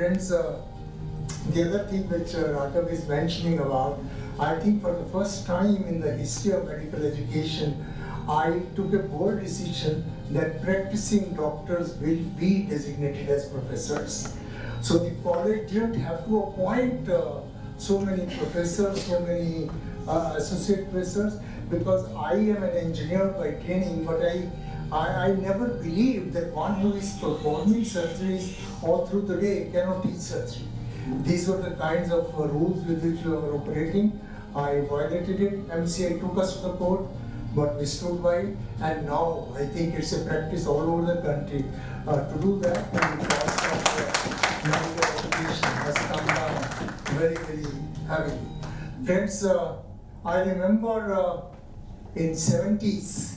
Friends, the other thing which Raghav is mentioning about, I think for the first time in the history of medical education, I took a bold decision that practicing doctors will be designated as professors. So the college didn't have to appoint so many professors, so many associate professors, because I am an engineer by training, but I never believed that one who is performing surgeries all through the day cannot teach surgery. These were the kinds of rules with which we were operating. I violated it. MCI took us to the court, but we stood by it. And now I think it's a practice all over the country to do that. And the cost of medical education has come down very, very heavily. Friends, I remember in 70s,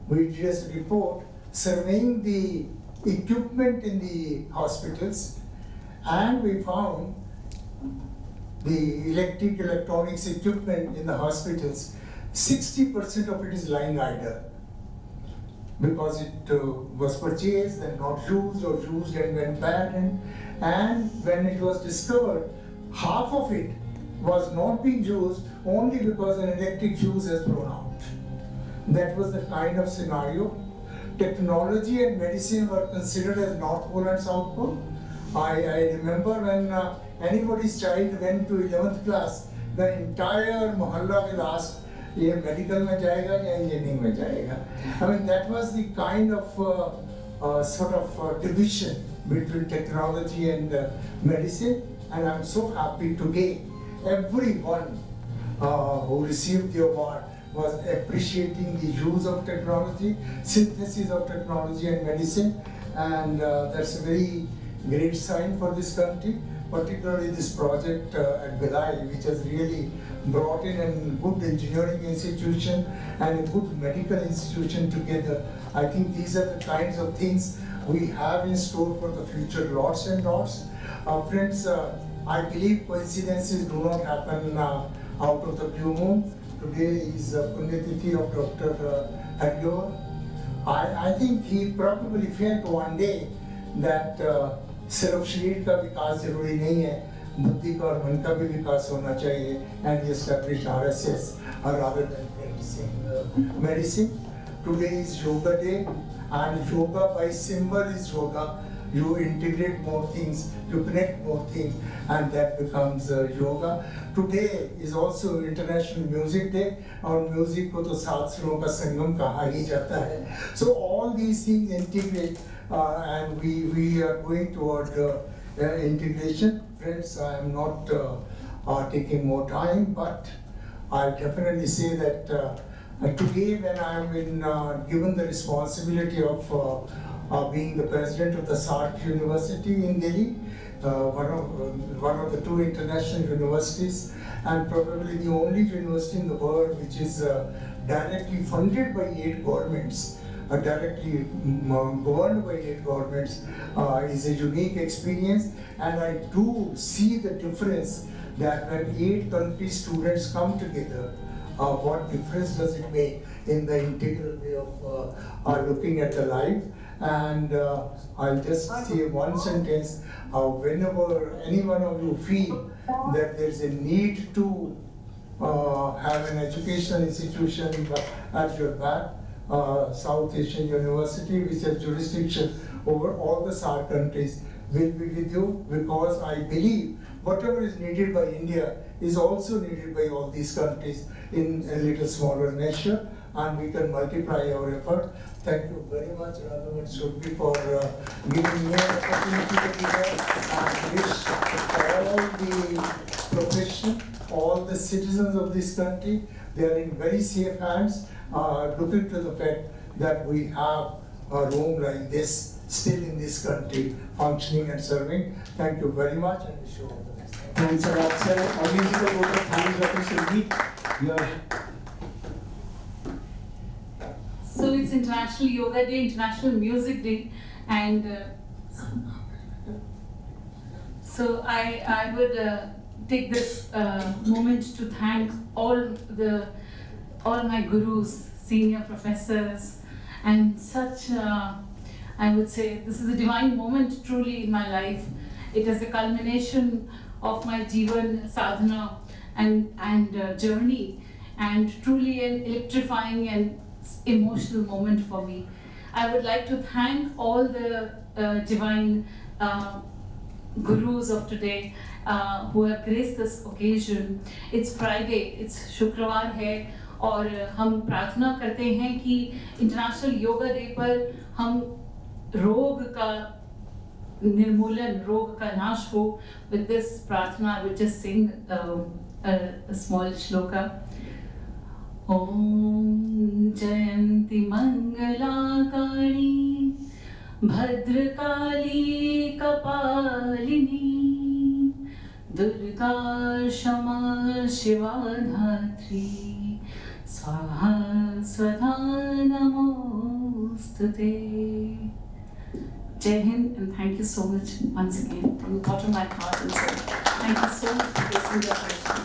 we did a report surveying the equipment in the hospitals, and we found the electronics equipment in the hospitals, 60% of it is line rider, because it was purchased and not used, or used and went bad, and when it was discovered, half of it was not being used only because an electric fuse has blown out. That was the kind of scenario. Technology and medicine were considered as North Pole and South Pole. I remember when anybody's child went to 11th class, the entire mohalla will ask, ये medical में जाएगा या engineering में जाएगा. I mean, that was the kind of sort of division between technology and medicine, and I'm so happy today. Everyone who received the award was appreciating the use of technology, synthesis of technology and medicine, and that's a very great sign for this country, particularly this project at Bhilai, which has really brought in a good engineering institution and a good medical institution together. I think these are the kinds of things we have in store for the future, lots and lots. Friends, I believe coincidences do not happen out of the blue moon. Today is Punyatithi of Dr. Haryor. I think he probably felt one day that सिर्फ शरीर का विकास जरूरी नहीं है, बुद्धि का और मन का भी विकास होना चाहिए, and he established RSS rather than practicing medicine. Today is Yoga Day, and yoga by symbol is yoga. You integrate more things, you connect more things, and that becomes yoga. Today is also International Music Day, और music को तो सात सुरों का संगम कहा ही जाता है. So all these things integrate, and we are going toward integration. Friends, I am not taking more time, but I definitely say that today when I am given the responsibility of being the president of the SARC University in Delhi, one of the two international universities, and probably the only university in the world which is directly funded by 8 governments, directly governed by 8 governments, is a unique experience. And I do see the difference that when 8 country students come together, what difference does it make in the integral way of looking at the life. And I'll just say one sentence. Whenever any one of you feel that there's a need to have an educational institution at your back, South Asian University, which has jurisdiction over all the SAARC countries, will be with you, because I believe whatever is needed by India is also needed by all these countries in a little smaller measure, and we can multiply our effort. Thank you very much, Raghav and Surbhi, for giving me an opportunity to be here, and wish all the profession, all the citizens of this country, they are in very safe hands, looking to the fact that we have a room like this still in this country, functioning and serving. Thank you very much, and wish you all the best. Thanks a lot, sir. Audience को बहुत thanks, Dr. Surbhi. So it's International Yoga Day, International Music Day, and so I would take this moment to thank all my gurus, senior professors, and such. I would say this is a divine moment truly in my life. It is the culmination of my Jivan sadhana and journey, and truly an electrifying and emotional moment for me. I would like to thank all the divine gurus of today who have graced this occasion. It's Friday, it's शुक्रवार है, और हम प्रार्थना करते हैं कि international yoga day पर हम रोग का निर्मूलन, रोग का नाश हो. With this प्रार्थना, I will just sing a small shloka. Om Jayanti Mangala Kali Bhadrakali Kapalini Durga Shama Shiva Dhatri Swaha Swatha Namostute. Jai Hind, and thank you so much once again from the bottom of my heart and soul. Thank you so much for facing the question.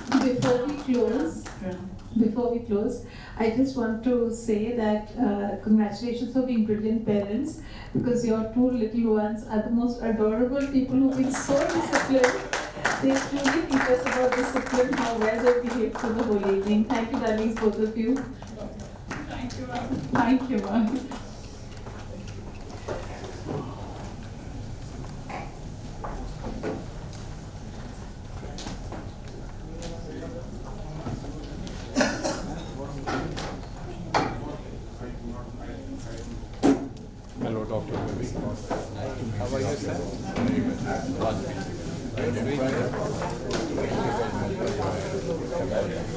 Before we close, I just want to say that congratulations for being brilliant parents, because your two little ones are the most adorable people who've been so disciplined. They truly teach us about discipline, how well they behave through the whole evening. Thank you, darlings, both of you. Thank you, ma'am. Thank you, ma'am. Hello, Dr. Ravi. How are you, sir? Very good.